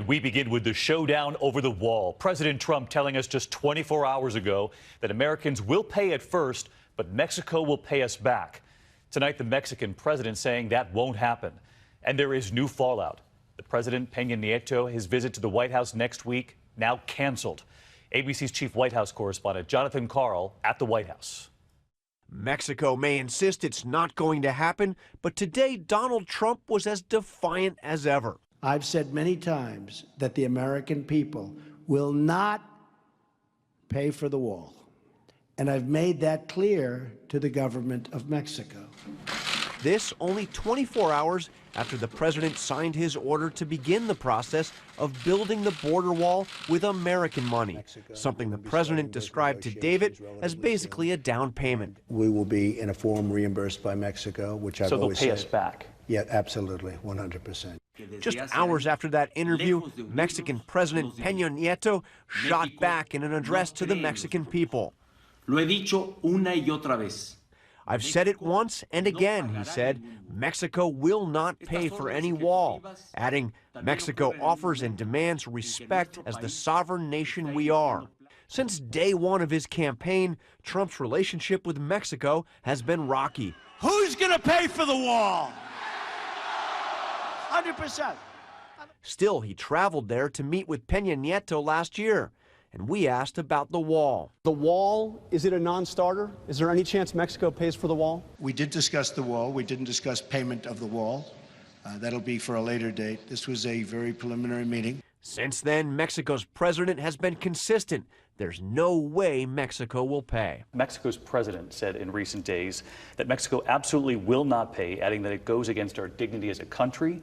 We begin with the showdown over the wall. President Trump telling us just 24 hours ago that Americans will pay at first, but Mexico will pay us back. Tonight, the Mexican president saying that won't happen. And there is new fallout. The president, Peña Nieto, his visit to the White House next week, now canceled. ABC's chief White House correspondent, Jonathan Karl, at the White House. Mexico may insist it's not going to happen, but today Donald Trump was as defiant as ever. I've said many times that the American people will not pay for the wall. And I've made that clear to the government of Mexico. This only 24 hours after the president signed his order to begin the process of building the border wall with American money, something the president described to David as basically a down payment. We will be in a form reimbursed by Mexico, which I've always said. So they'll pay us back? Yeah, absolutely, 100%. Just hours after that interview, Mexican President Peña Nieto shot back in an address to the Mexican people. Lo he dicho una y otra vez. I've said it once and again, he said, Mexico will not pay for any wall, adding, Mexico offers and demands respect as the sovereign nation we are. Since day one of his campaign, Trump's relationship with Mexico has been rocky. Who's going to pay for the wall? 100%. Still, he traveled there to meet with Peña Nieto last year, and we asked about the wall. The wall, is it a non-starter? Is there any chance Mexico pays for the wall? We did discuss the wall. We didn't discuss payment of the wall. That'll be for a later date. This was a very preliminary meeting. Since then, Mexico's president has been consistent. There's no way Mexico will pay. Mexico's president said in recent days that Mexico absolutely will not pay, adding that it goes against our dignity as a country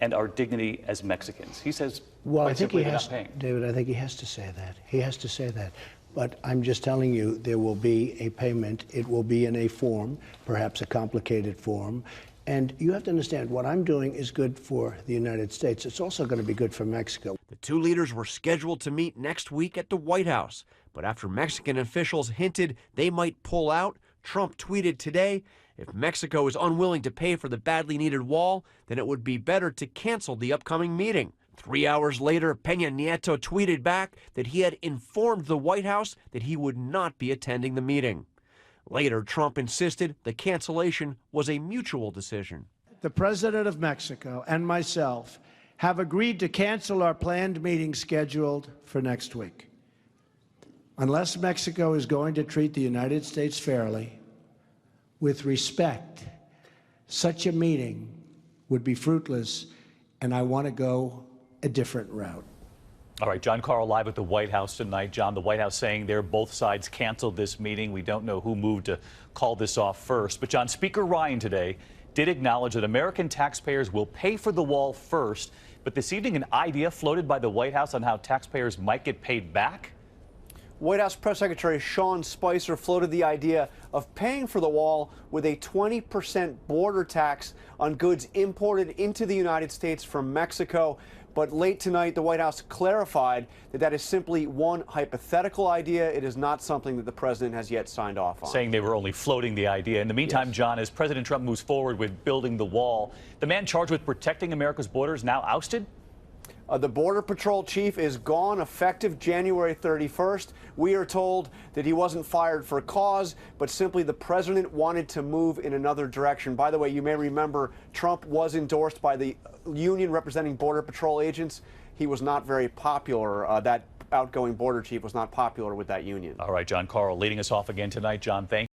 and our dignity as Mexicans. He says, well, I think he has, David, I think he has to say that. He has to say that. But I'm just telling you, there will be a payment. It will be in a form, perhaps a complicated form. And you have to understand, what I'm doing is good for the United States. It's also going to be good for Mexico. The two leaders were scheduled to meet next week at the White House. But after Mexican officials hinted they might pull out, Trump tweeted today, if Mexico is unwilling to pay for the badly needed wall, then it would be better to cancel the upcoming meeting. 3 hours later, Peña Nieto tweeted back that he had informed the White House that he would not be attending the meeting. Later, Trump insisted the cancellation was a mutual decision. The president of Mexico and myself have agreed to cancel our planned meeting scheduled for next week. Unless Mexico is going to treat the United States fairly, with respect, such a meeting would be fruitless, and I want to go a different route. All right, John Karl live at the White House tonight. John, the White House saying both sides canceled this meeting. We don't know who moved to call this off first. But John, Speaker Ryan today did acknowledge that American taxpayers will pay for the wall first. But this evening, an idea floated by the White House on how taxpayers might get paid back. White House Press Secretary Sean Spicer floated the idea of paying for the wall with a 20% border tax on goods imported into the United States from Mexico. But late tonight, the White House clarified that that is simply one hypothetical idea. It is not something that the president has yet signed off on. Saying they were only floating the idea. In the meantime, yes. John, as President Trump moves forward with building the wall, the man charged with protecting America's borders now ousted? The Border Patrol chief is gone effective January 31st. We are told that he wasn't fired for cause, but simply the president wanted to move in another direction. By the way, you may remember Trump was endorsed by the union representing Border Patrol agents. He was not very popular. That outgoing border chief was not popular with that union. All right, John Karl leading us off again tonight. John, thank you.